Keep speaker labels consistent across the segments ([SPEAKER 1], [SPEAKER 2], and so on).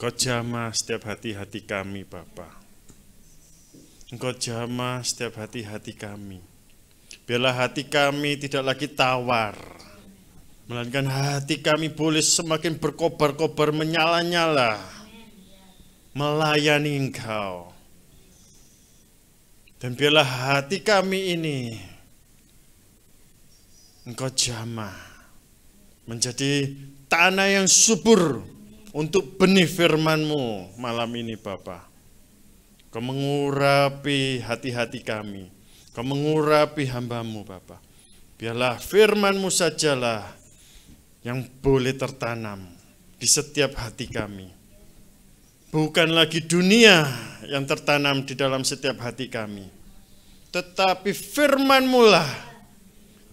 [SPEAKER 1] Engkau jamah setiap hati-hati kami, Bapa. Engkau jamah setiap hati-hati kami. Biarlah hati kami tidak lagi tawar, melainkan hati kami boleh semakin berkobar-kobar, menyala-nyala, melayani Engkau. Dan biarlah hati kami ini Engkau jamah menjadi tanah yang subur untuk benih firman-Mu malam ini, Bapa. Kau mengurapi hati-hati kami, Kau mengurapi hamba-Mu, Bapa. Biarlah firman-Mu sajalah yang boleh tertanam di setiap hati kami. Bukan lagi dunia yang tertanam di dalam setiap hati kami, tetapi firman-Mu lah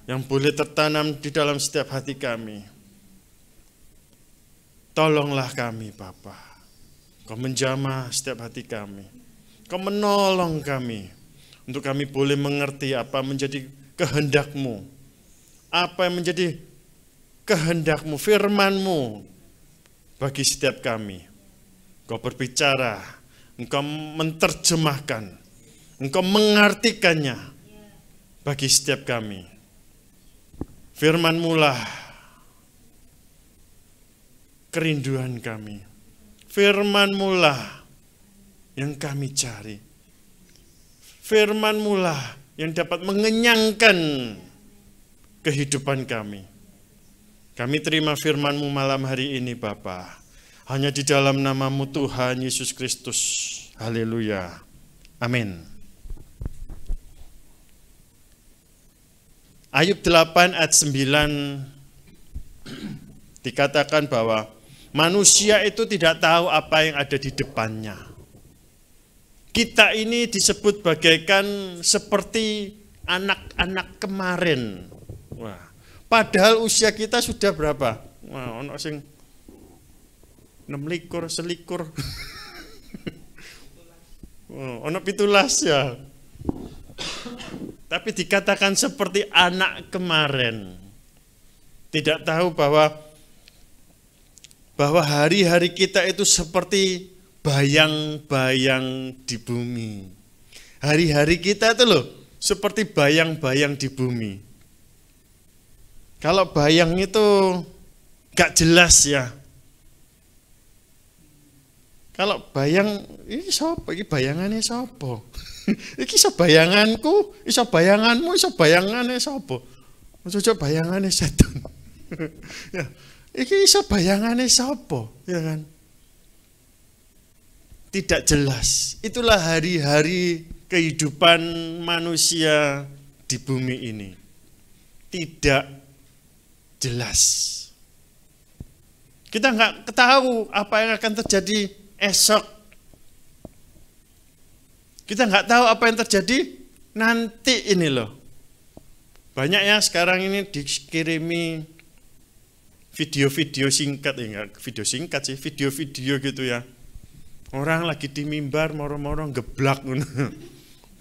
[SPEAKER 1] yang boleh tertanam di dalam setiap hati kami. Tolonglah kami, Bapa. Kau menjamah setiap hati kami. Kau menolong kami untuk kami boleh mengerti apa menjadi kehendak-Mu, apa yang menjadi kehendak-Mu, firman-Mu bagi setiap kami. Kau berbicara, Engkau menerjemahkan, Engkau mengartikannya bagi setiap kami. Firman-Mu lah kerinduan kami. Firman-Mu lah yang kami cari. Firman-Mu lah yang dapat mengenyangkan kehidupan kami. Kami terima firman-Mu malam hari ini, Bapa. Hanya di dalam nama-Mu Tuhan Yesus Kristus. Haleluya. Amin. Ayub 8 ayat 9 dikatakan bahwa manusia itu tidak tahu apa yang ada di depannya. Kita ini disebut bagaikan seperti anak-anak kemarin. Wah, padahal usia kita sudah berapa? Wah, ono sing 16, selikur. Ono 17 ya. Tapi dikatakan seperti anak kemarin. Tidak tahu bahwa hari-hari kita itu seperti bayang-bayang di bumi. Hari-hari kita itu loh seperti bayang-bayang di bumi. Kalau bayang itu gak jelas ya. Kalau bayang, ini siapa? Ini bayangannya siapa? Ini iso bayanganku, iso bayanganmu, iso bayangannya siapa? Maksudnya bayangannya setan. Ya, ini iso bayangannya siapa? Ya kan? Tidak jelas. Itulah hari-hari kehidupan manusia di bumi ini. Tidak jelas. Kita nggak tahu apa yang akan terjadi esok. Kita nggak tahu apa yang terjadi nanti ini loh. Banyak ya sekarang ini dikirimi video-video singkat, enggak video singkat sih, video-video gitu ya. Orang lagi di mimbar moro-moro geblak.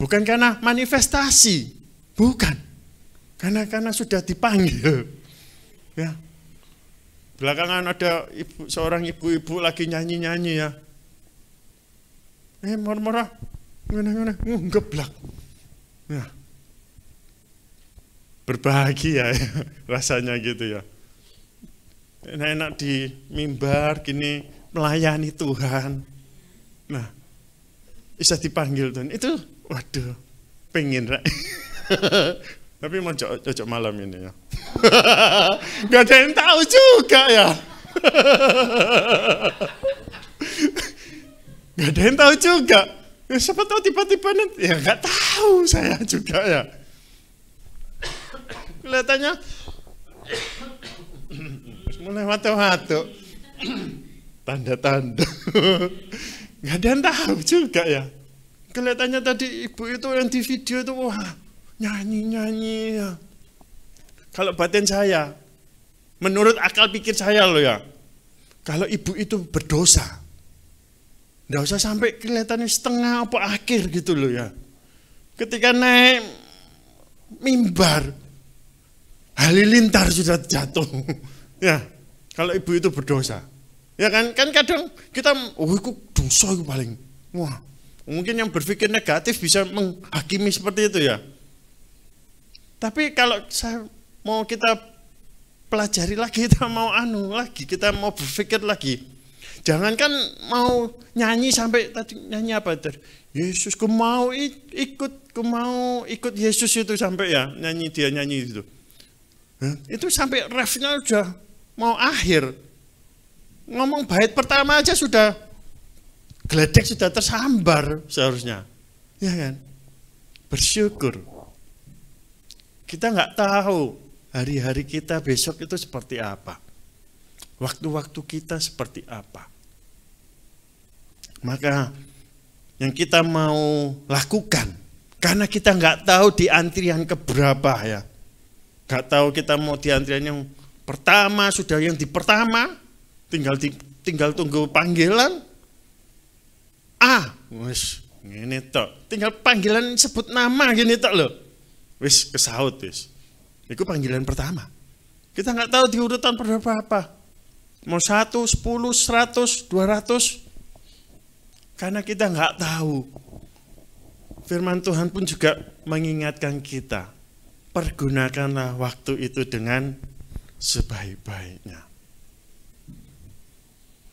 [SPEAKER 1] Bukan karena manifestasi, bukan. Karena sudah dipanggil. Ya. Belakangan ada seorang ibu-ibu lagi nyanyi-nyanyi ya. Moro-moro geblak. Ya. Berbahagia ya, rasanya gitu ya. Enak-enak di mimbar gini melayani Tuhan. Nah, bisa dipanggil Tuhan. Itu waduh, pengen Rek. Tapi mau cocok malam ini ya. Gak ada yang tahu juga ya. Gak ada yang tahu juga. Ya, siapa tahu tiba-tiba nanti. Ya gak tahu saya juga ya. Kelihatannya mulai watuk-watuk. Tanda-tanda. Gak ada yang tahu juga ya. Kelihatannya tadi ibu itu yang di video itu wah nyanyi-nyanyi ya. Kalau batin saya, menurut akal pikir saya loh ya, kalau ibu itu berdosa, nggak usah sampai kelihatannya setengah apa akhir gitu loh ya. Ketika naik mimbar, halilintar sudah jatuh. Ya, kalau ibu itu berdosa. Ya kan kadang kita, itu dosa itu paling. Wah, mungkin yang berpikir negatif bisa menghakimi seperti itu ya. Tapi kalau mau kita pelajari lagi, kita mau kita mau berpikir lagi. Jangankan mau nyanyi sampai tadi nyanyi apa itu? Yesus, ku mau ikut Yesus itu sampai ya nyanyi itu. Itu sampai refnya udah mau akhir. Ngomong bait pertama aja sudah geledek sudah tersambar seharusnya. Ya kan? Bersyukur. Kita nggak tahu hari-hari kita besok itu seperti apa. Waktu-waktu kita seperti apa. Maka yang kita mau lakukan, karena kita nggak tahu di antrian keberapa ya. Nggak tahu kita mau di antrian yang pertama, sudah yang di pertama, tinggal tunggu panggilan. Wis ngene tok. Tinggal panggilan sebut nama gini tok loh. Wis kesaut wis. Itu panggilan pertama. Kita nggak tahu di urutan berapa. Mau 1, 10, 100, 200. Karena kita nggak tahu. Firman Tuhan pun juga mengingatkan kita. Pergunakanlah waktu itu dengan sebaik-baiknya.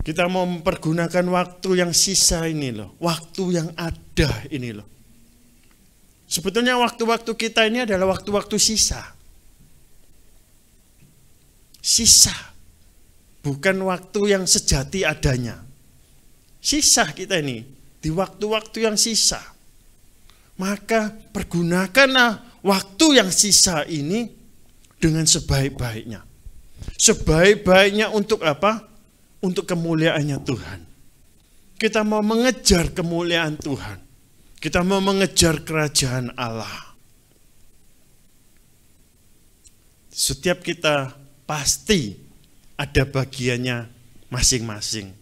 [SPEAKER 1] Kita mau mempergunakan waktu yang sisa ini loh. Waktu yang ada ini loh. Sebetulnya waktu-waktu kita ini adalah waktu-waktu sisa. Sisa. Bukan waktu yang sejati adanya. Sisa kita ini. Di waktu-waktu yang sisa. Maka pergunakanlah waktu yang sisa ini dengan sebaik-baiknya. Sebaik-baiknya untuk apa? Untuk kemuliaannya Tuhan. Kita mau mengejar kemuliaan Tuhan. Kita mau mengejar kerajaan Allah. Setiap kita pasti ada bagiannya masing-masing.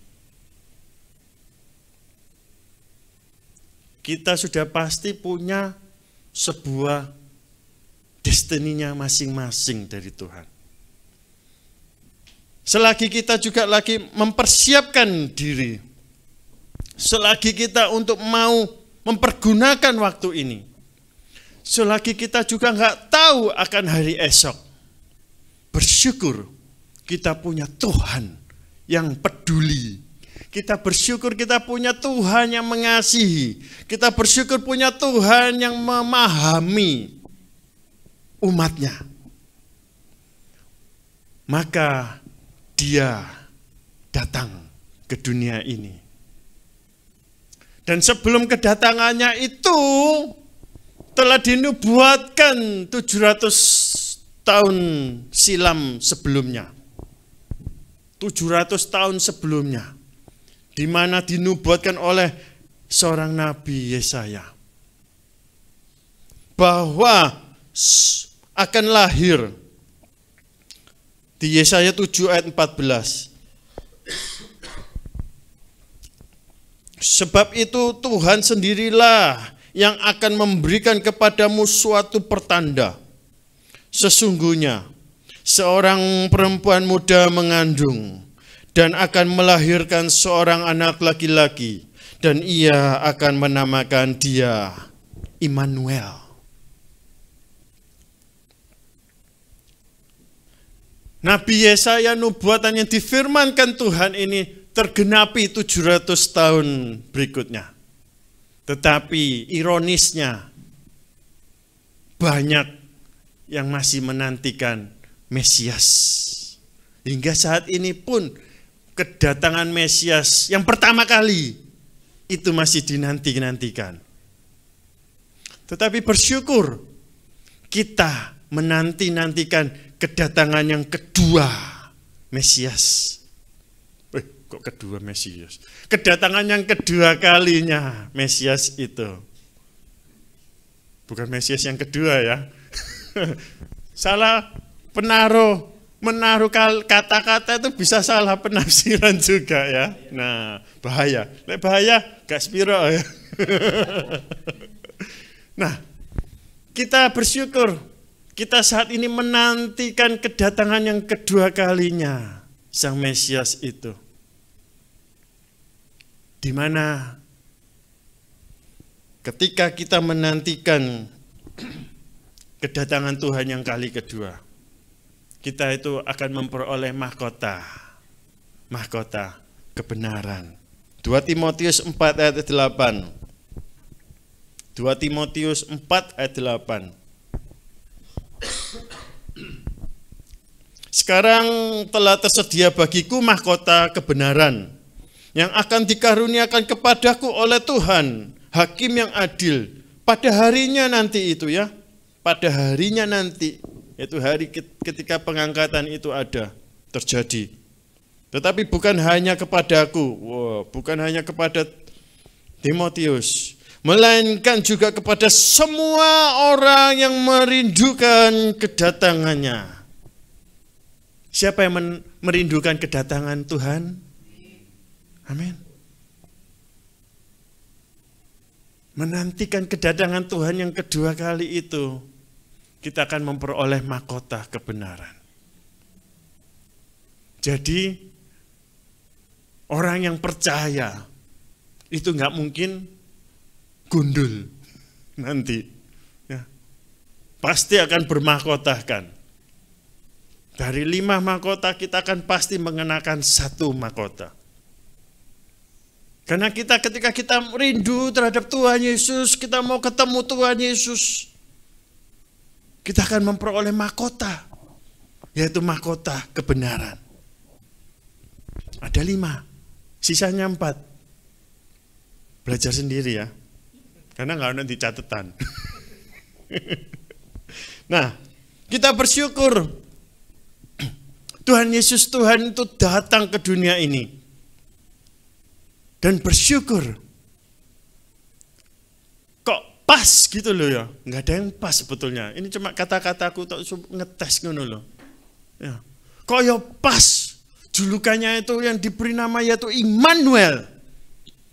[SPEAKER 1] Kita sudah pasti punya sebuah destininya masing-masing dari Tuhan. Selagi kita juga lagi mempersiapkan diri. Selagi kita untuk mau mempergunakan waktu ini. Selagi kita juga nggak tahu akan hari esok. Bersyukur kita punya Tuhan yang peduli. Kita bersyukur kita punya Tuhan yang mengasihi. Kita bersyukur punya Tuhan yang memahami umatnya. Maka Dia datang ke dunia ini. Dan sebelum kedatangannya itu telah dinubuatkan 700 tahun silam sebelumnya. 700 tahun sebelumnya. Di mana dinubuatkan oleh seorang Nabi Yesaya. Bahwa akan lahir. Di Yesaya 7 ayat 14. Sebab itu Tuhan sendirilah yang akan memberikan kepadamu suatu pertanda. Sesungguhnya seorang perempuan muda mengandung dan akan melahirkan seorang anak laki-laki, dan ia akan menamakan dia Immanuel. Nabi Yesaya nubuatan yang difirmankan Tuhan ini tergenapi 700 tahun berikutnya. Tetapi ironisnya banyak yang masih menantikan Mesias. Hingga saat ini pun kedatangan Mesias yang pertama kali itu masih dinanti-nantikan. Tetapi bersyukur kita menanti-nantikan kedatangan yang kedua Mesias. Kok kedua Mesias? Kedatangan yang kedua kalinya Mesias itu. Bukan Mesias yang kedua ya. Salah menaruh kata-kata itu bisa salah penafsiran juga ya. Nah, bahaya. Bahaya gak spiro ya. Nah, kita bersyukur kita saat ini menantikan kedatangan yang kedua kalinya Sang Mesias itu. di mana ketika kita menantikan kedatangan Tuhan yang kali kedua, kita itu akan memperoleh mahkota kebenaran. 2 Timotius 4 ayat 8. 2 Timotius 4 ayat 8. Sekarang telah tersedia bagiku mahkota kebenaran yang akan dikaruniakan kepadaku oleh Tuhan, Hakim yang adil, pada harinya nanti itu ya. Pada harinya nanti, yaitu hari ketika pengangkatan itu ada, terjadi. Tetapi bukan hanya kepadaku, bukan hanya kepada Timotius, melainkan juga kepada semua orang yang merindukan kedatangannya. Siapa yang merindukan kedatangan Tuhan? Amin. Menantikan kedatangan Tuhan yang kedua kali itu, kita akan memperoleh mahkota kebenaran. Jadi orang yang percaya itu nggak mungkin gundul nanti, ya. Pasti akan bermahkotakan. Dari 5 mahkota kita akan pasti mengenakan 1 mahkota. Karena ketika kita rindu terhadap Tuhan Yesus, kita mau ketemu Tuhan Yesus, kita akan memperoleh mahkota, yaitu mahkota kebenaran. Ada 5, sisanya 4. Belajar sendiri ya, karena nggak ada di catatan. Nah, kita bersyukur Tuhan Yesus, Tuhan itu datang ke dunia ini. Dan bersyukur. Kok pas gitu loh ya? Nggak ada yang pas sebetulnya. Ini cuma kata-kataku untuk ngetes gitu loh. Ya. Kok ya pas? Julukannya itu yang diberi nama yaitu Immanuel.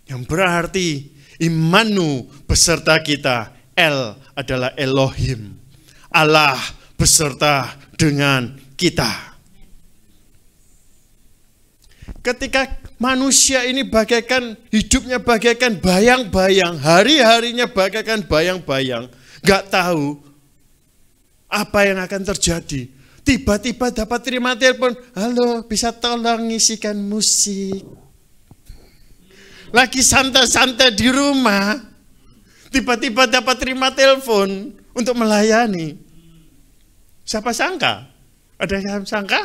[SPEAKER 1] Yang berarti Immanu beserta kita. El adalah Elohim. Allah beserta dengan kita. Ketika manusia ini bagaikan, hidupnya bagaikan bayang-bayang, hari-harinya bagaikan bayang-bayang, gak tahu apa yang akan terjadi. Tiba-tiba dapat terima telepon, halo bisa tolong ngisikan musik. Lagi santai-santai di rumah, tiba-tiba dapat terima telepon untuk melayani. Siapa sangka? Ada yang sangka?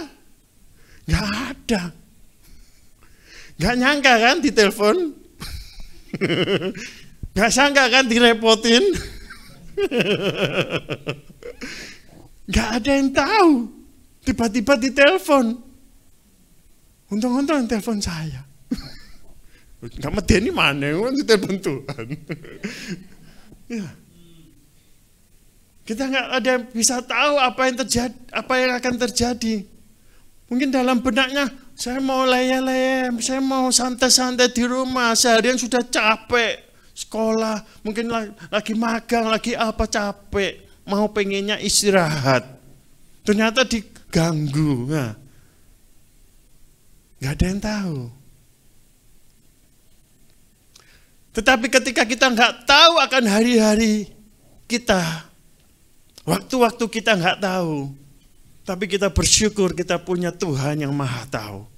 [SPEAKER 1] Gak ada. Gak nyangka kan ditelepon? Gak sangka kan direpotin? Gak ada yang tahu. Tiba-tiba ditelepon. Untung-untung yang telepon saya. Gak medeni mana yang ditelepon Tuhan. Ya. Kita gak ada yang bisa tahu apa yang akan terjadi. Mungkin dalam benaknya, saya mau leye-leye, saya mau santai-santai di rumah, seharian sudah capek, sekolah, mungkin lagi magang, lagi apa capek, mau pengennya istirahat. Ternyata diganggu, nah. Gak ada yang tahu. Tetapi ketika kita nggak tahu akan hari-hari kita, waktu-waktu kita nggak tahu, tapi kita bersyukur kita punya Tuhan yang maha tahu.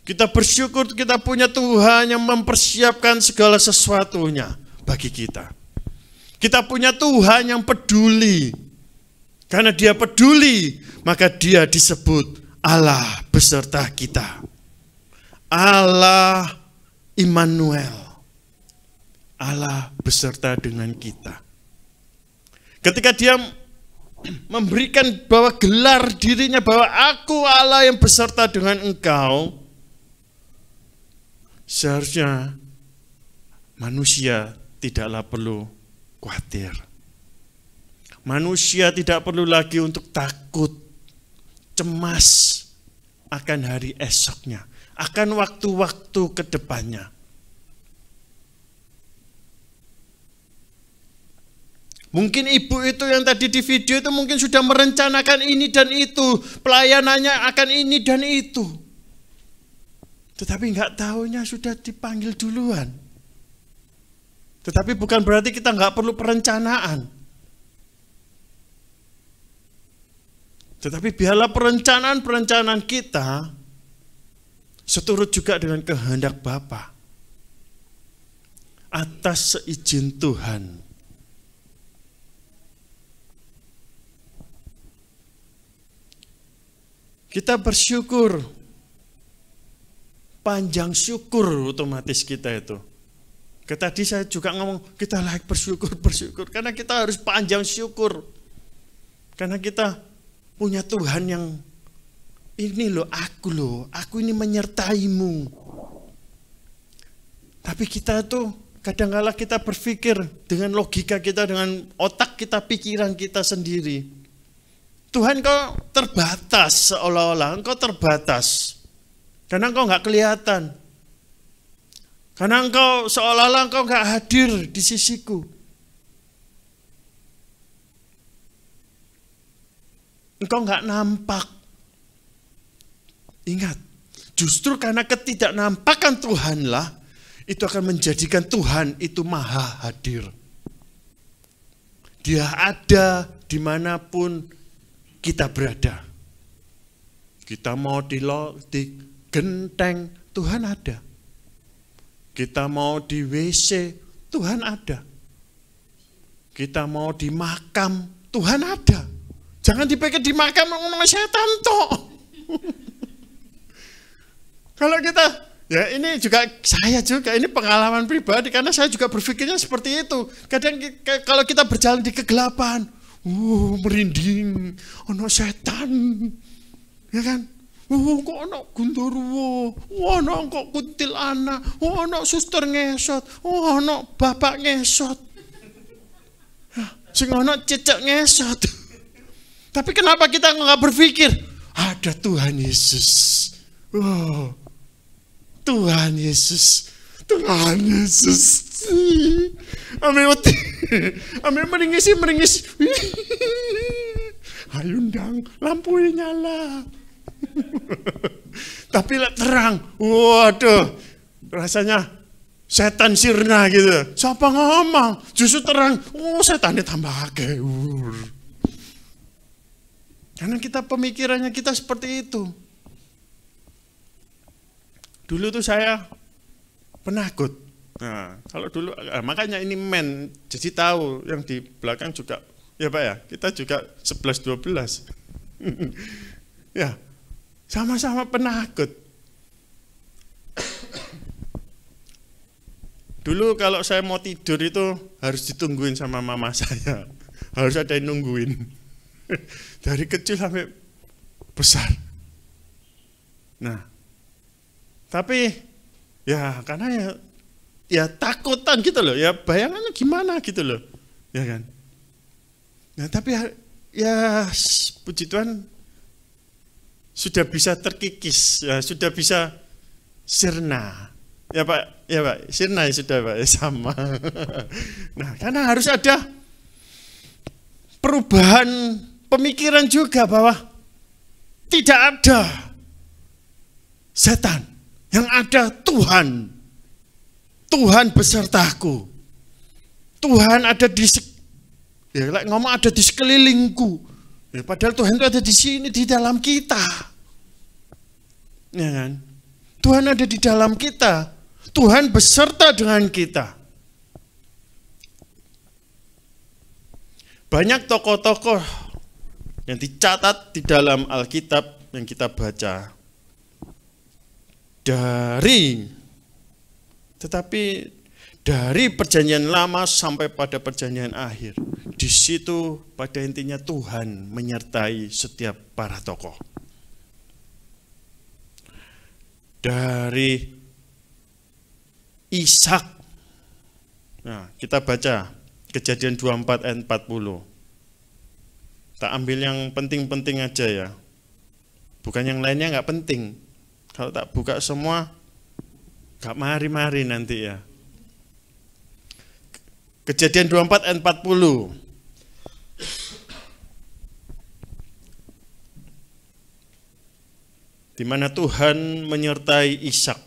[SPEAKER 1] Kita bersyukur kita punya Tuhan yang mempersiapkan segala sesuatunya bagi kita. Kita punya Tuhan yang peduli. Karena dia peduli, maka dia disebut Allah beserta kita. Allah Immanuel. Allah beserta dengan kita. Ketika dia memberikan bahwa gelar dirinya bahwa aku Allah yang beserta dengan engkau, seharusnya manusia tidaklah perlu khawatir. Manusia tidak perlu lagi untuk takut, cemas akan hari esoknya, akan waktu-waktu ke depannya. Mungkin ibu itu yang tadi di video itu mungkin sudah merencanakan ini dan itu, pelayanannya akan ini dan itu. Tetapi nggak tahunya sudah dipanggil duluan. Tetapi bukan berarti kita nggak perlu perencanaan. Tetapi biarlah perencanaan kita seturut juga dengan kehendak Bapa atas seizin Tuhan. Kita bersyukur, panjang syukur otomatis kita itu. Tadi saya juga ngomong, kita layak bersyukur, karena kita harus panjang syukur. Karena kita punya Tuhan yang ini loh, aku ini menyertaimu. Tapi kita tuh kadang-kala kita berpikir dengan logika kita, dengan otak kita, pikiran kita sendiri. Tuhan, kau terbatas, seolah-olah engkau terbatas. Karena engkau nggak kelihatan. Karena engkau seolah-olah engkau nggak hadir di sisiku. Engkau nggak nampak. Ingat, justru karena ketidaknampakan Tuhanlah, itu akan menjadikan Tuhan itu maha hadir. Dia ada dimanapun kita berada. Kita mau di genteng, Tuhan ada. Kita mau di WC, Tuhan ada. Kita mau di makam, Tuhan ada. Jangan dipikir di makam ngomong setan toh. Kalau kita, ya ini juga saya juga, ini pengalaman pribadi karena saya juga berpikirnya seperti itu. Kadang kalau kita berjalan di kegelapan, merinding, ono setan, ya kan? Kok ono gundurwo, ono kok kuntilanak, ono suster ngesot, ono bapak ngesot, sing ono cecek ngesot. Tapi kenapa kita nggak berpikir ada Tuhan Yesus? Tuhan Yesus, Tuhan Yesus. Ame meringis. Ayo ndang, lampu nyala. Tapi lah terang, waduh, rasanya setan sirna gitu. Siapa ngomong? Justru terang, setannya tambah geur. Karena kita pemikirannya kita seperti itu. Dulu tuh saya penakut. Nah, kalau dulu, makanya ini jadi tahu yang di belakang juga, ya Pak ya, kita juga 11-12. Ya, sama-sama penakut. Dulu kalau saya mau tidur itu harus ditungguin sama mama saya. Harus ada yang nungguin. Dari kecil sampai besar. Nah, tapi ya karena ya takutan gitu loh, ya bayangannya gimana gitu loh, ya kan. Nah tapi ya puji Tuhan sudah bisa terkikis, ya sudah bisa sirna, ya Pak, sirna ya sudah Pak, ya sama. Nah karena harus ada perubahan pemikiran juga bahwa tidak ada setan, yang ada Tuhan. Tuhan besertaku. Tuhan ada di ngomong ada di sekelilingku. Ya, padahal Tuhan itu ada di sini, di dalam kita. Ya kan? Tuhan ada di dalam kita. Tuhan beserta dengan kita. Banyak tokoh-tokoh yang dicatat di dalam Alkitab yang kita baca. Tetapi dari perjanjian lama sampai pada perjanjian akhir, di situ pada intinya Tuhan menyertai setiap para tokoh. Dari Ishak, nah kita baca Kejadian 24 ayat 40. Tak ambil yang penting-penting aja ya, bukan yang lainnya nggak penting. Kalau tak buka semua, gak mari-mari nanti ya. Kejadian 24 ayat 40. di mana Tuhan menyertai Ishak.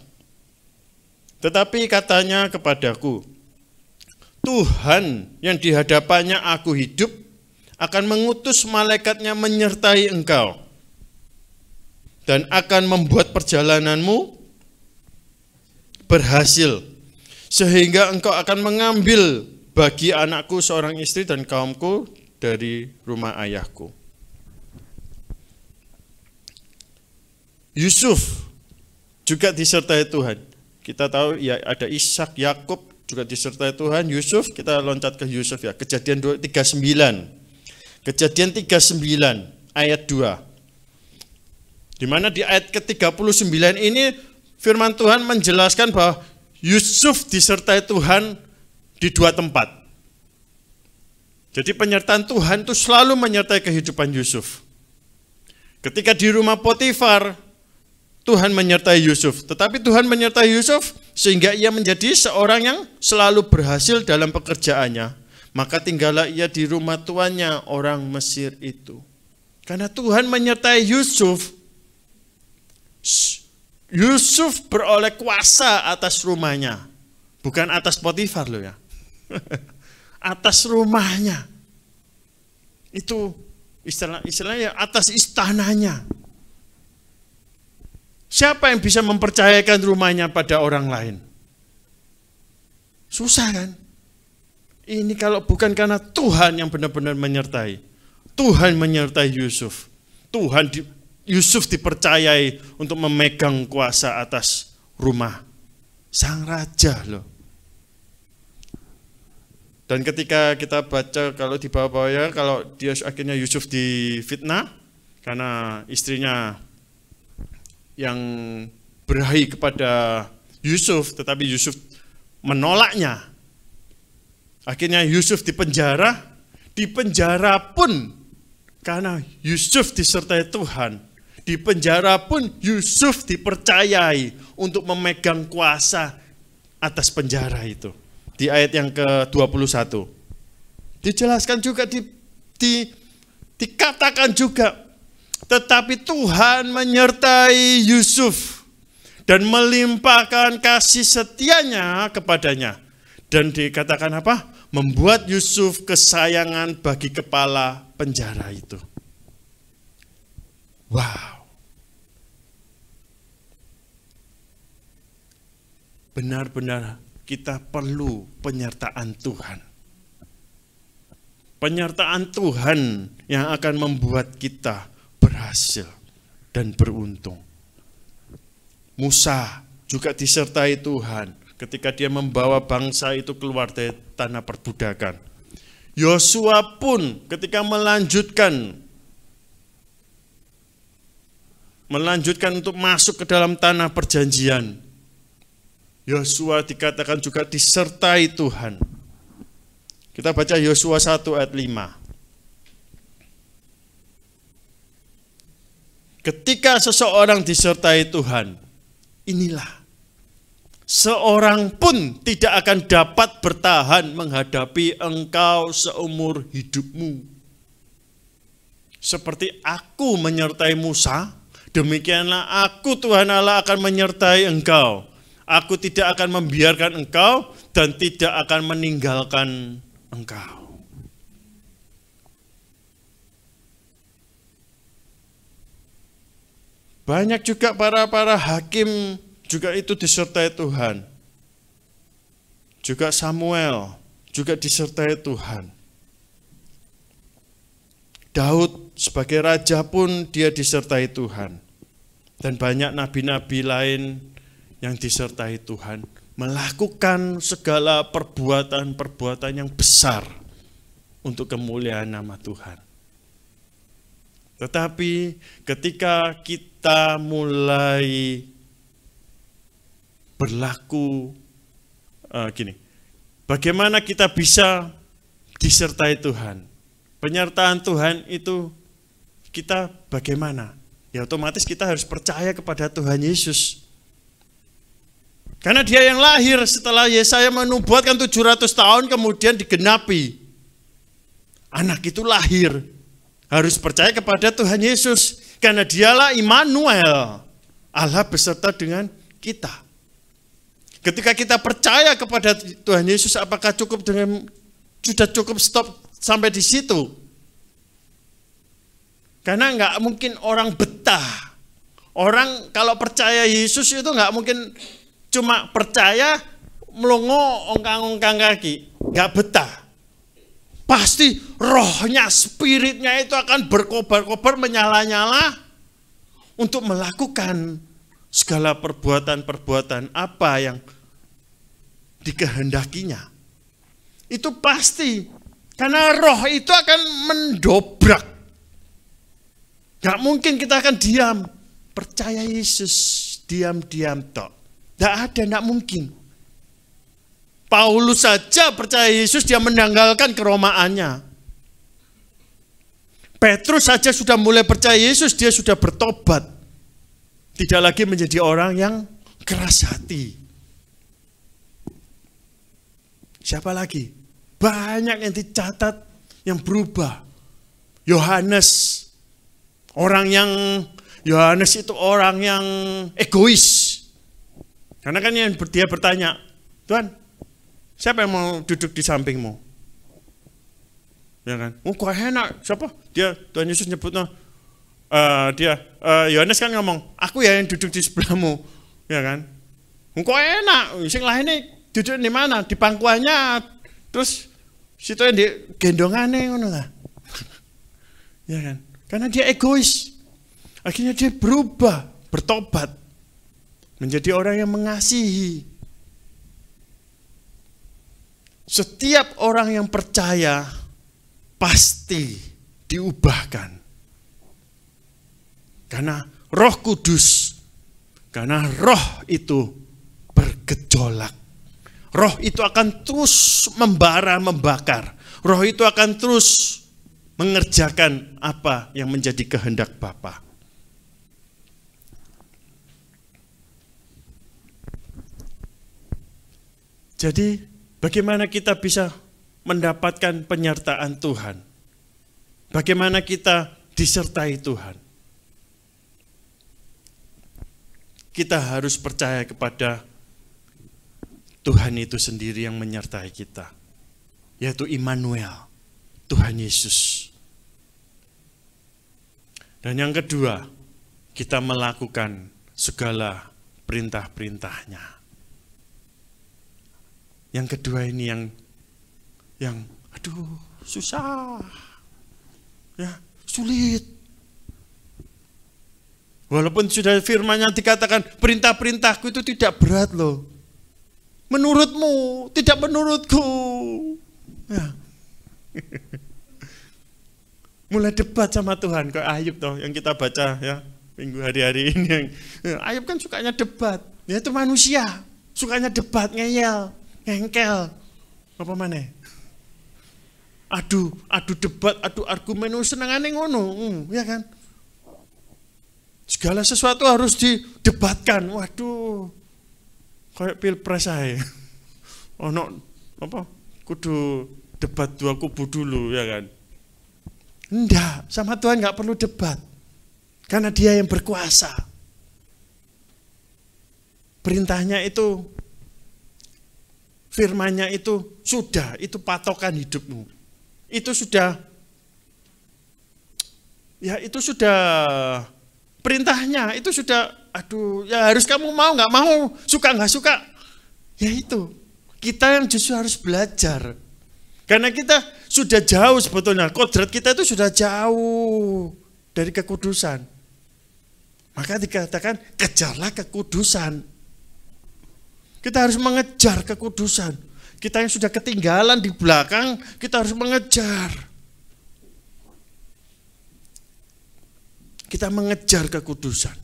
[SPEAKER 1] Tetapi katanya kepadaku, Tuhan yang di hadapannya aku hidup akan mengutus malaikatnya menyertai engkau dan akan membuat perjalananmu berhasil, sehingga engkau akan mengambil bagi anakku seorang istri dan kaumku dari rumah ayahku. Yusuf juga disertai Tuhan. Kita tahu ya ada Ishak, Yakub juga disertai Tuhan. Yusuf, kita loncat ke Yusuf ya. Kejadian 39. Kejadian 39 ayat 2. Di mana di ayat ke-39 ini firman Tuhan menjelaskan bahwa Yusuf disertai Tuhan di dua tempat. Jadi penyertaan Tuhan itu selalu menyertai kehidupan Yusuf. Ketika di rumah Potifar, Tuhan menyertai Yusuf. Tetapi Tuhan menyertai Yusuf sehingga ia menjadi seorang yang selalu berhasil dalam pekerjaannya. Maka tinggallah ia di rumah tuannya, orang Mesir itu. Karena Tuhan menyertai Yusuf, Yusuf beroleh kuasa atas rumahnya. Bukan atas Potifar loh ya. Atas rumahnya. Itu istilahnya atas istananya. Siapa yang bisa mempercayakan rumahnya pada orang lain? Susah kan? Ini kalau bukan karena Tuhan yang benar-benar menyertai. Tuhan menyertai Yusuf. Yusuf dipercayai untuk memegang kuasa atas rumah sang raja loh. Dan ketika kita baca kalau di bawah-bawahnya, kalau dia akhirnya Yusuf difitnah karena istrinya yang berahi kepada Yusuf, tetapi Yusuf menolaknya. Akhirnya Yusuf dipenjara pun karena Yusuf disertai Tuhan. Di penjara pun Yusuf dipercayai untuk memegang kuasa atas penjara itu. Di ayat yang ke-21. Dijelaskan juga, dikatakan juga, tetapi Tuhan menyertai Yusuf dan melimpahkan kasih setianya kepadanya. Dan dikatakan apa? Membuat Yusuf kesayangan bagi kepala penjara itu. Wow. Benar-benar kita perlu penyertaan Tuhan. Penyertaan Tuhan yang akan membuat kita berhasil dan beruntung. Musa juga disertai Tuhan ketika dia membawa bangsa itu keluar dari tanah perbudakan. Yosua pun ketika melanjutkan untuk masuk ke dalam tanah perjanjian. Yosua dikatakan juga disertai Tuhan. Kita baca Yosua 1 ayat 5. Ketika seseorang disertai Tuhan, inilah seorang pun tidak akan dapat bertahan menghadapi engkau seumur hidupmu. Seperti aku menyertai Musa, demikianlah aku Tuhan Allah akan menyertai engkau. Aku tidak akan membiarkan engkau dan tidak akan meninggalkan engkau. Banyak juga para hakim juga itu disertai Tuhan. Juga Samuel juga disertai Tuhan. Daud sebagai raja pun dia disertai Tuhan. Dan banyak nabi-nabi lain yang disertai Tuhan melakukan segala perbuatan-perbuatan yang besar untuk kemuliaan nama Tuhan. Tetapi ketika kita mulai berlaku bagaimana kita bisa disertai Tuhan? Penyertaan Tuhan itu kita bagaimana? Ya otomatis kita harus percaya kepada Tuhan Yesus. Karena dia yang lahir setelah Yesaya menubuatkan 700 tahun kemudian digenapi. Anak itu lahir. Harus percaya kepada Tuhan Yesus. Karena dialah Immanuel. Allah beserta dengan kita. Ketika kita percaya kepada Tuhan Yesus, apakah sudah cukup stop sampai di situ? Karena nggak mungkin orang betah. Orang kalau percaya Yesus itu nggak mungkin cuma percaya melongo ongkang-ongkang kaki, nggak betah. Pasti rohnya, spiritnya itu akan berkobar-kobar, menyala-nyala untuk melakukan segala perbuatan-perbuatan apa yang dikehendakinya. Itu pasti, karena roh itu akan mendobrak. Gak mungkin kita akan diam, percaya Yesus, diam-diam tok. Gak ada, gak mungkin. Paulus saja percaya Yesus, dia menanggalkan keromaannya. Petrus saja sudah mulai percaya Yesus, dia sudah bertobat. Tidak lagi menjadi orang yang keras hati. Siapa lagi? Banyak yang dicatat yang berubah. Yohanes itu orang yang egois. Karena kan dia bertanya, Tuhan, siapa yang mau duduk di sampingmu? Ya kan? Oh, kok enak. Siapa? Tuhan Yesus nyebutnya. Yohanes kan ngomong, aku ya yang duduk di sebelahmu. Ya kan? Oh, kok enak. Sing lainnya duduk di mana? Di pangkuannya. Terus situ yang di gendongannya ngono lah. Ya kan? Karena dia egois. Akhirnya dia berubah, bertobat. Menjadi orang yang mengasihi. Setiap orang yang percaya pasti diubahkan. Karena Roh Kudus, karena roh itu bergejolak. Roh itu akan terus membara, membakar. Roh itu akan terus mengerjakan apa yang menjadi kehendak Bapa. Jadi bagaimana kita bisa mendapatkan penyertaan Tuhan? Bagaimana kita disertai Tuhan? Kita harus percaya kepada Tuhan itu sendiri yang menyertai kita, yaitu Immanuel, Tuhan Yesus. Dan yang kedua, kita melakukan segala perintah-perintahnya. Yang kedua ini yang susah, ya sulit. Walaupun sudah firman-Nya dikatakan perintah-perintahku itu tidak berat loh. Menurutmu, tidak menurutku. Ya. Mulai debat sama Tuhan, kayak Ayub toh yang kita baca ya minggu hari-hari ini. Ayub kan sukanya debat, ya itu manusia, sukanya debat, ngeyel, ngengkel, apa mana? Adu debat, adu argumen, senengane ngono, ya kan? Segala sesuatu harus didebatkan. Waduh, kayak pilpres aja. Kudu debat dua kubu dulu, ya kan? Enggak, sama Tuhan enggak perlu debat. Karena Dia yang berkuasa. Perintahnya itu, firman-Nya itu patokan hidupmu. Itu sudah perintahnya, itu sudah, ya harus kamu mau nggak mau, suka nggak suka. Ya itu, kita yang justru harus belajar. Karena kita sudah jauh sebetulnya, kodrat kita itu sudah jauh dari kekudusan. Maka dikatakan, kejarlah kekudusan. Kita harus mengejar kekudusan. Kita yang sudah ketinggalan di belakang, kita harus mengejar. Kita mengejar kekudusan.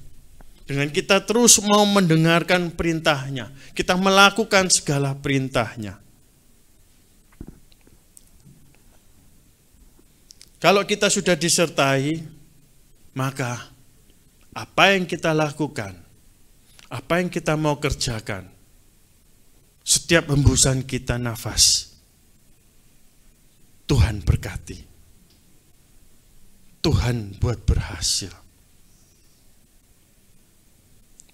[SPEAKER 1] Dengan kita terus mau mendengarkan perintahnya. Kita melakukan segala perintahnya. Kalau kita sudah disertai, maka apa yang kita lakukan, apa yang kita mau kerjakan, setiap hembusan kita nafas, Tuhan berkati. Tuhan buat berhasil.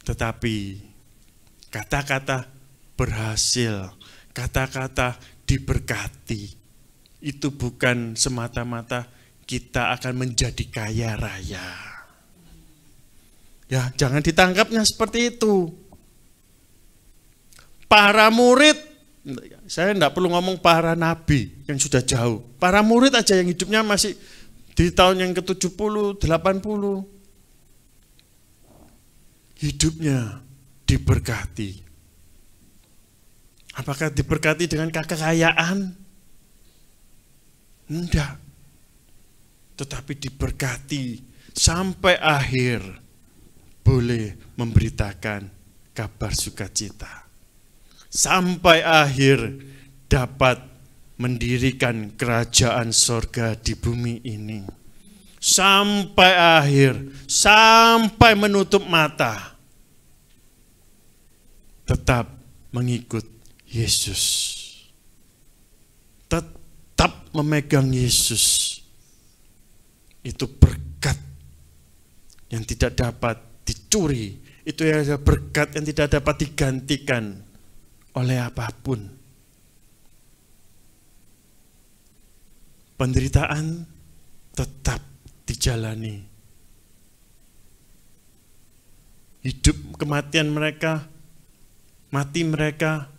[SPEAKER 1] Tetapi kata-kata berhasil, kata-kata diberkati, itu bukan semata-mata kita akan menjadi kaya raya. Ya, jangan ditangkapnya seperti itu. Para murid, saya tidak perlu ngomong para nabi yang sudah jauh. Para murid aja yang hidupnya masih di tahun yang ke-70, 80. Hidupnya diberkati. Apakah diberkati dengan kekayaan? Enggak. Tetapi diberkati sampai akhir boleh memberitakan kabar sukacita. Sampai akhir dapat mendirikan kerajaan sorga di bumi ini. Sampai akhir, sampai menutup mata. Tetap mengikut Yesus. Tetap memegang Yesus. Itu berkat yang tidak dapat dicuri. Itu adalah berkat yang tidak dapat digantikan oleh apapun. Penderitaan tetap dijalani. Hidup kematian mereka, mati mereka,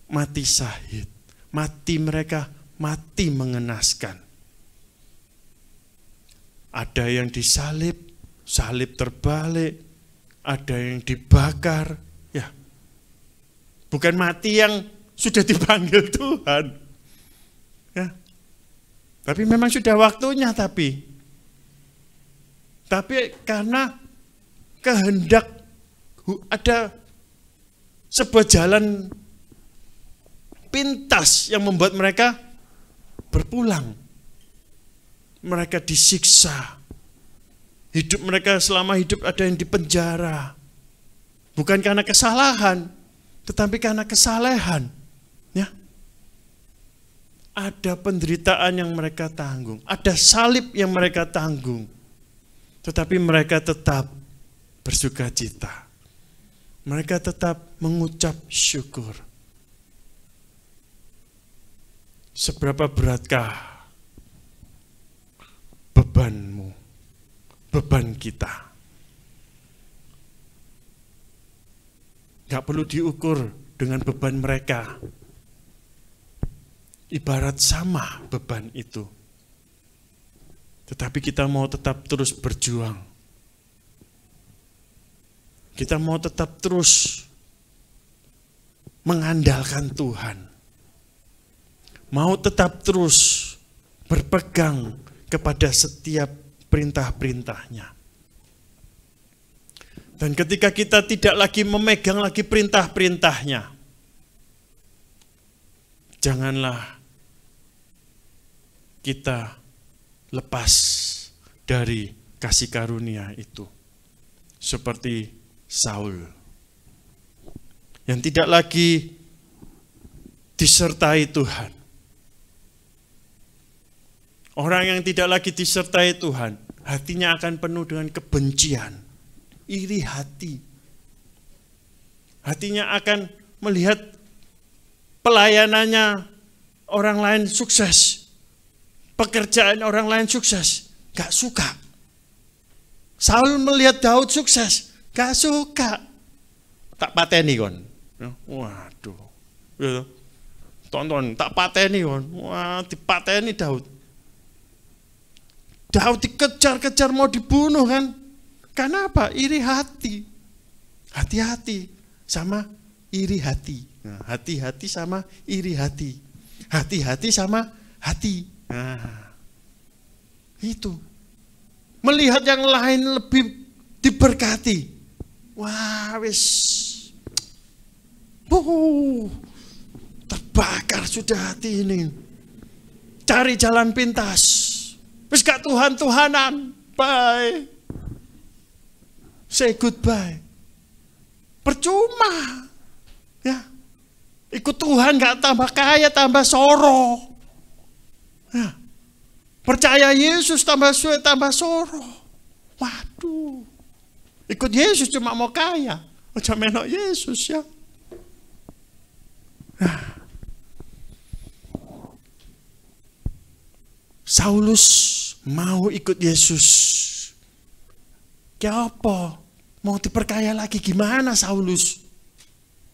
[SPEAKER 1] mati syahid. Mati mereka, mati mengenaskan. Ada yang disalib, salib terbalik. Ada yang dibakar. Ya, bukan mati yang sudah dipanggil Tuhan. Ya. Tapi memang sudah waktunya tapi karena kehendak ada sebuah jalan pintas yang membuat mereka berpulang. Mereka disiksa. Hidup mereka selama hidup ada yang dipenjara. Bukan karena kesalahan, tetapi karena kesalehan. Ya. Ada penderitaan yang mereka tanggung. Ada salib yang mereka tanggung. Tetapi mereka tetap bersukacita. Mereka tetap mengucap syukur. Seberapa beratkah bebanmu, beban kita? Gak perlu diukur dengan beban mereka. Ibarat sama beban itu. Tetapi kita mau tetap terus berjuang. Kita mau tetap terus mengandalkan Tuhan. Mau tetap terus berpegang kepada setiap perintah-perintahnya. Dan ketika kita tidak lagi memegang lagi perintah-perintahnya, janganlah kita lepas dari kasih karunia itu. Seperti Saul yang tidak lagi disertai Tuhan. Orang yang tidak lagi disertai Tuhan, hatinya akan penuh dengan kebencian, iri hati. Hatinya akan melihat pelayanannya orang lain sukses, pekerjaan orang lain sukses, gak suka. Saul melihat Daud sukses, gak suka. Tak pateni kon. Waduh. Tonton, tak pateni kon. Wah, dipateni Daud. Daud dikejar-kejar mau dibunuh kan. Karena apa? Iri hati. Hati-hati sama iri hati. Nah, hati-hati sama iri hati. Hati-hati sama hati. Nah, itu. Melihat yang lain lebih diberkati. Wah, wis. Terbakar sudah hati ini. Cari jalan pintas. Wis gak Tuhan-Tuhanan. Bye. Say goodbye. Percuma. Ya. Ikut Tuhan gak tambah kaya, tambah soro. Ya. Percaya Yesus tambah suwe, tambah soro. Waduh. Ikut Yesus cuma mau kaya. Ojo melok Yesus ya. Saulus mau ikut Yesus. Kayak apa? Mau diperkaya lagi gimana Saulus?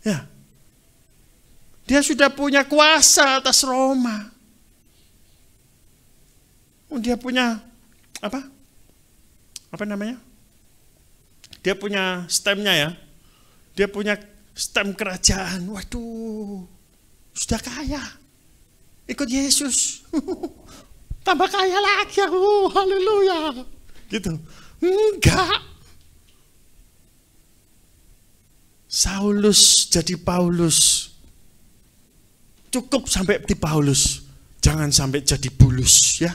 [SPEAKER 1] Ya. Dia sudah punya kuasa atas Roma. Dia punya apa? Apa namanya? Dia punya stemnya ya. Dia punya stem kerajaan. Waduh. Sudah kaya. Ikut Yesus. Tambah kaya lagi aku. Haleluya. Gitu. Enggak. Saulus jadi Paulus. Cukup sampai di Paulus. Jangan sampai jadi Bulus ya.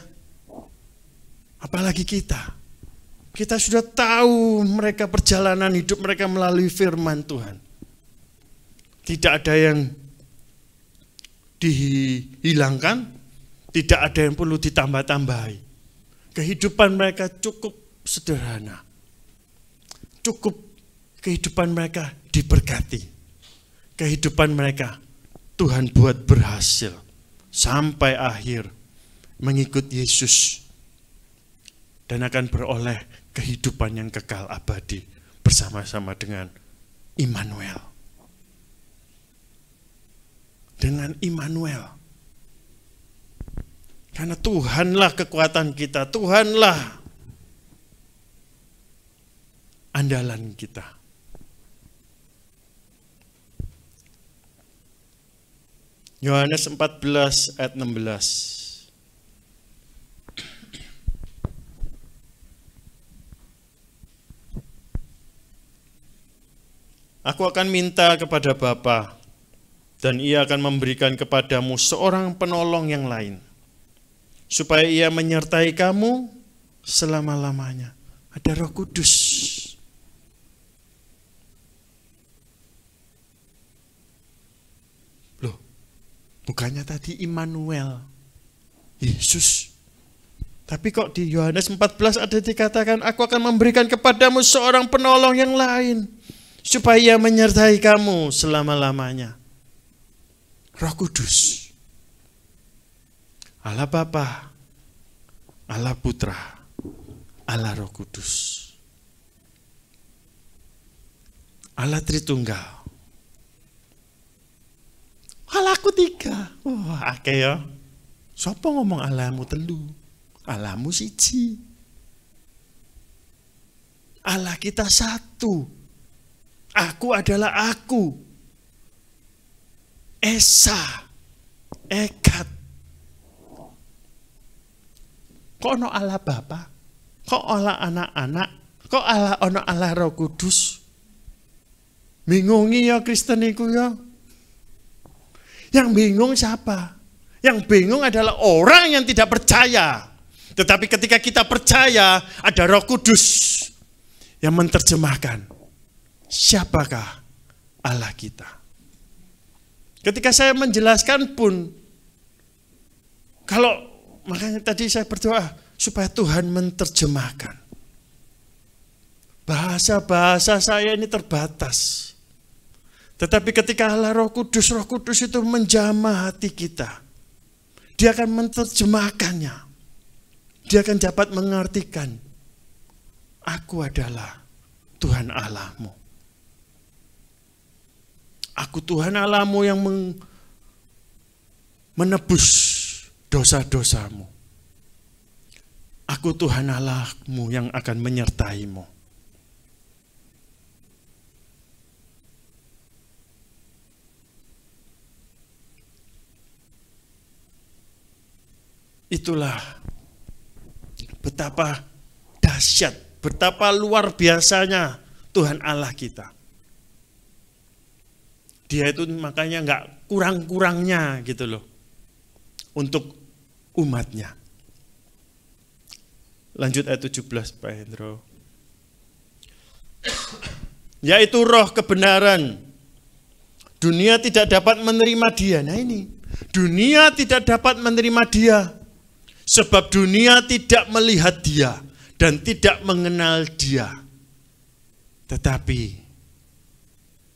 [SPEAKER 1] Apalagi kita. Kita sudah tahu mereka perjalanan hidup mereka melalui firman Tuhan. Tidak ada yang dihilangkan, tidak ada yang perlu ditambah-tambahi. Kehidupan mereka cukup sederhana. Cukup kehidupan mereka diberkati. Kehidupan mereka Tuhan buat berhasil. Sampai akhir mengikut Yesus. Dan akan beroleh kehidupan yang kekal abadi bersama-sama dengan Immanuel. Dengan Immanuel. Karena Tuhanlah kekuatan kita, Tuhanlah andalan kita. Yohanes 14 ayat 16. Aku akan minta kepada Bapa, dan Ia akan memberikan kepadamu seorang penolong yang lain, supaya Ia menyertai kamu selama-lamanya. Ada Roh Kudus. Loh, bukannya tadi Immanuel, Yesus. Tapi kok di Yohanes 14 ada dikatakan, aku akan memberikan kepadamu seorang penolong yang lain, supaya menyertai kamu selama-lamanya. Roh Kudus. Allah Bapa, Allah Putra, Allah Roh Kudus. Allah Tritunggal. Allahku tiga. Wah, akeh ya. Sopo ngomong Allahmu telu? Allahmu siji. Allah kita satu. Aku adalah aku. Esa. Ekat. Kok ono Allah Bapa? Kok Allah anak-anak? Kok Allah ono Allah Roh Kudus? Bingungi ya Kristen iku ya. Yang bingung siapa? Yang bingung adalah orang yang tidak percaya. Tetapi ketika kita percaya, ada Roh Kudus yang menerjemahkan siapakah Allah kita. Ketika saya menjelaskan pun, kalau makanya tadi saya berdoa supaya Tuhan menerjemahkan. Bahasa-bahasa saya ini terbatas. Tetapi ketika Allah Roh Kudus itu menjamah hati kita, Dia akan menerjemahkannya. Dia akan dapat mengartikan, aku adalah Tuhan Allahmu. Aku Tuhan Allahmu yang menebus dosa-dosamu. Aku Tuhan Allahmu yang akan menyertaimu. Itulah betapa dahsyat, betapa luar biasanya Tuhan Allah kita. Dia itu makanya nggak kurang-kurangnya gitu loh untuk umatnya. Lanjut ayat 17 Pak Hendro. Yaitu roh kebenaran. Dunia tidak dapat menerima dia. Nah ini, dunia tidak dapat menerima dia. Sebab dunia tidak melihat dia dan tidak mengenal dia. Tetapi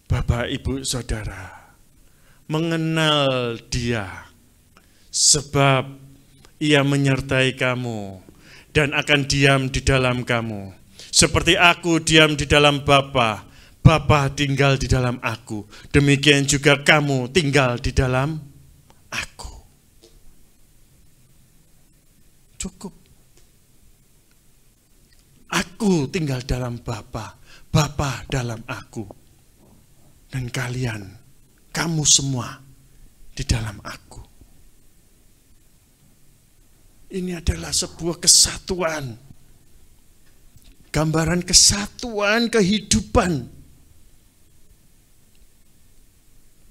[SPEAKER 1] Bapak, Ibu, Saudara mengenal Dia sebab Ia menyertai kamu dan akan diam di dalam kamu. Seperti aku diam di dalam Bapa, Bapa tinggal di dalam aku. Demikian juga kamu tinggal di dalam aku. Cukup. Aku tinggal dalam Bapa, Bapa dalam aku. Dan kalian, kamu semua di dalam aku. Ini adalah sebuah kesatuan. Gambaran kesatuan kehidupan.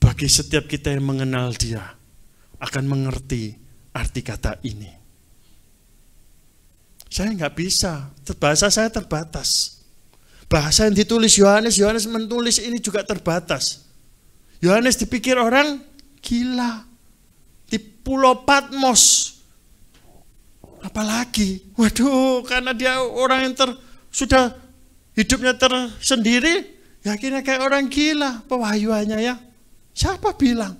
[SPEAKER 1] Bagi setiap kita yang mengenal Dia, akan mengerti arti kata ini. Saya nggak bisa, bahasa saya terbatas. Bahasa yang ditulis Yohanes menulis ini juga terbatas. Yohanes dipikir orang gila. Di Pulau Patmos. Apalagi, waduh, karena dia orang yang sudah hidupnya tersendiri, yakinnya kayak orang gila pewahyuannya ya. Siapa bilang?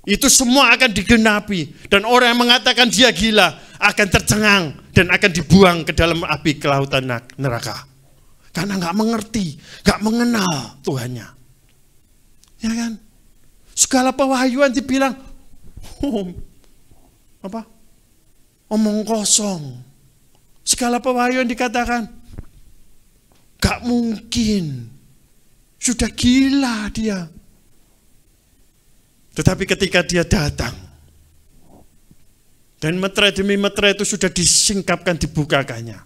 [SPEAKER 1] Itu semua akan digenapi. Dan orang yang mengatakan dia gila akan tercengang dan akan dibuang ke dalam api kelautan neraka. Karena nggak mengerti, nggak mengenal Tuhannya. Ya kan? Segala pewahyuan dibilang, omong kosong. Segala pewahyuan dikatakan, gak mungkin. Sudah gila dia. Tetapi ketika dia datang, dan meterai demi meterai itu sudah disingkapkan, dibukakannya.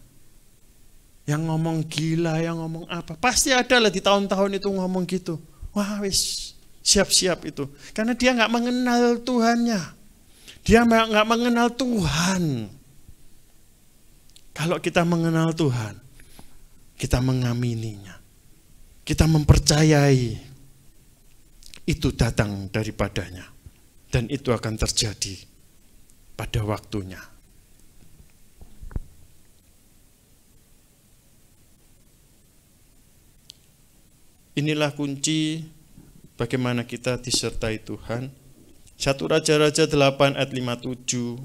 [SPEAKER 1] Yang ngomong gila, yang ngomong apa. Pasti ada lah di tahun-tahun itu ngomong gitu. Wah wis, siap-siap itu. Karena dia gak mengenal Tuhannya. Dia gak mengenal Tuhan. Kalau kita mengenal Tuhan, kita mengamininya. Kita mempercayai itu datang daripadanya. Dan itu akan terjadi pada waktunya. Inilah kunci bagaimana kita disertai Tuhan. 1 Raja-Raja 8 ayat 57.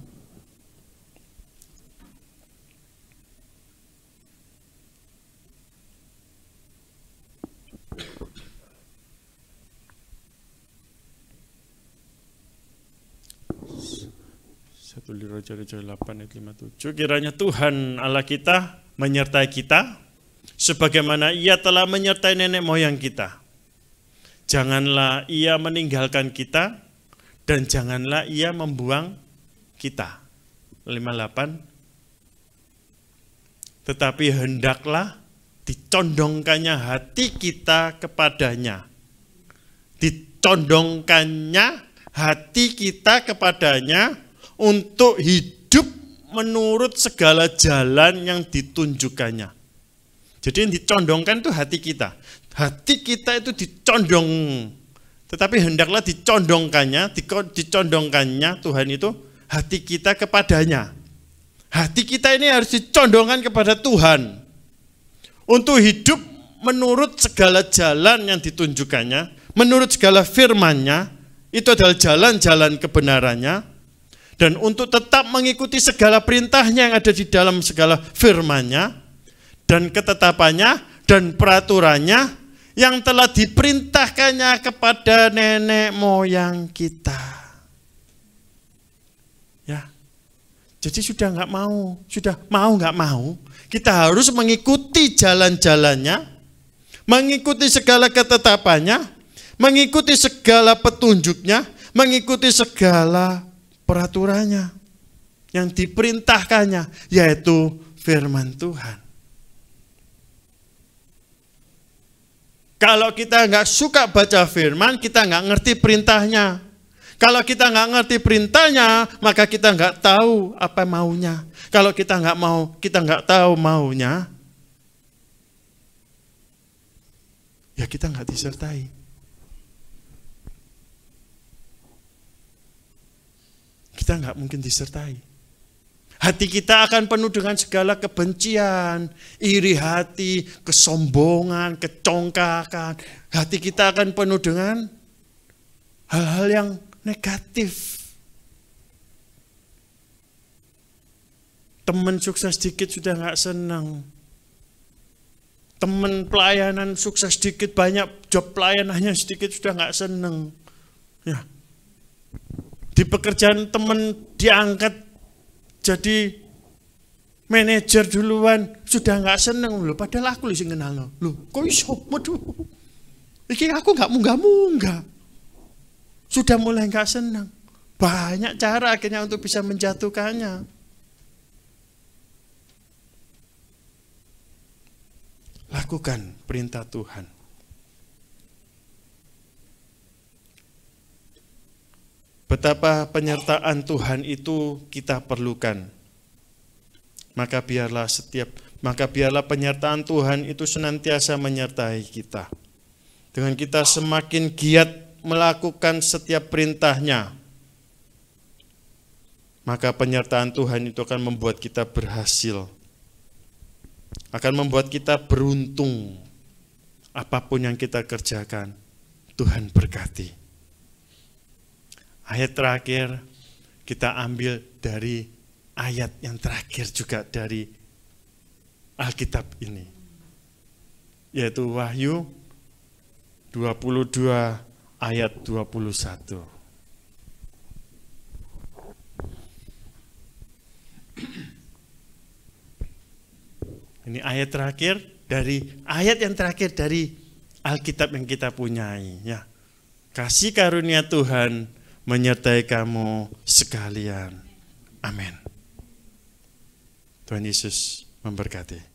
[SPEAKER 1] Raja-Raja 8 ayat 57. Kiranya Tuhan Allah kita menyertai kita sebagaimana Ia telah menyertai nenek moyang kita. Janganlah Ia meninggalkan kita dan janganlah Ia membuang kita. 58. Tetapi hendaklah dicondongkannya hati kita kepadanya. Dicondongkannya hati kita kepadanya untuk hidup menurut segala jalan yang ditunjukkannya. Jadi yang dicondongkan itu hati kita. Hati kita itu dicondong. Tetapi hendaklah dicondongkannya Tuhan itu hati kita kepadanya. Hati kita ini harus dicondongkan kepada Tuhan. Untuk hidup menurut segala jalan yang ditunjukkannya, menurut segala firman-Nya, itu adalah jalan-jalan kebenarannya. Dan untuk tetap mengikuti segala perintahnya yang ada di dalam segala firman-Nya, dan ketetapannya, dan peraturannya, yang telah diperintahkannya kepada nenek moyang kita. Ya, jadi sudah nggak mau nggak mau, kita harus mengikuti jalan-jalannya, mengikuti segala ketetapannya, mengikuti segala petunjuknya, mengikuti segala peraturannya yang diperintahkannya, yaitu firman Tuhan. Kalau kita nggak suka baca firman, kita nggak ngerti perintahnya. Kalau kita nggak ngerti perintahnya, maka kita nggak tahu apa maunya. Kalau kita nggak tahu maunya, ya kita nggak disertai. Kita nggak mungkin disertai. Hati kita akan penuh dengan segala kebencian, iri hati, kesombongan, kecongkakan. Hati kita akan penuh dengan hal-hal yang negatif. Teman sukses dikit sudah nggak senang. Teman pelayanan sukses dikit, banyak job pelayanannya sedikit sudah nggak senang. Ya. Di pekerjaan teman diangkat jadi manajer duluan sudah nggak seneng loh, padahal aku sing kenal loh. Kok iso? Waduh, iki aku nggak munggah. Sudah mulai nggak senang. Banyak cara akhirnya untuk bisa menjatuhkannya. Lakukan perintah Tuhan. Betapa penyertaan Tuhan itu kita perlukan. Maka biarlah penyertaan Tuhan itu senantiasa menyertai kita. Dengan kita semakin giat melakukan setiap perintahnya, maka penyertaan Tuhan itu akan membuat kita berhasil. Akan membuat kita beruntung. Apapun yang kita kerjakan, Tuhan berkati. Ayat terakhir kita ambil dari ayat yang terakhir juga dari Alkitab ini. Yaitu Wahyu 22 ayat 21. Ini ayat terakhir yang terakhir dari Alkitab yang kita punyai, ya. Kasih karunia Tuhan menyertai kamu sekalian. Amin. Tuhan Yesus memberkati.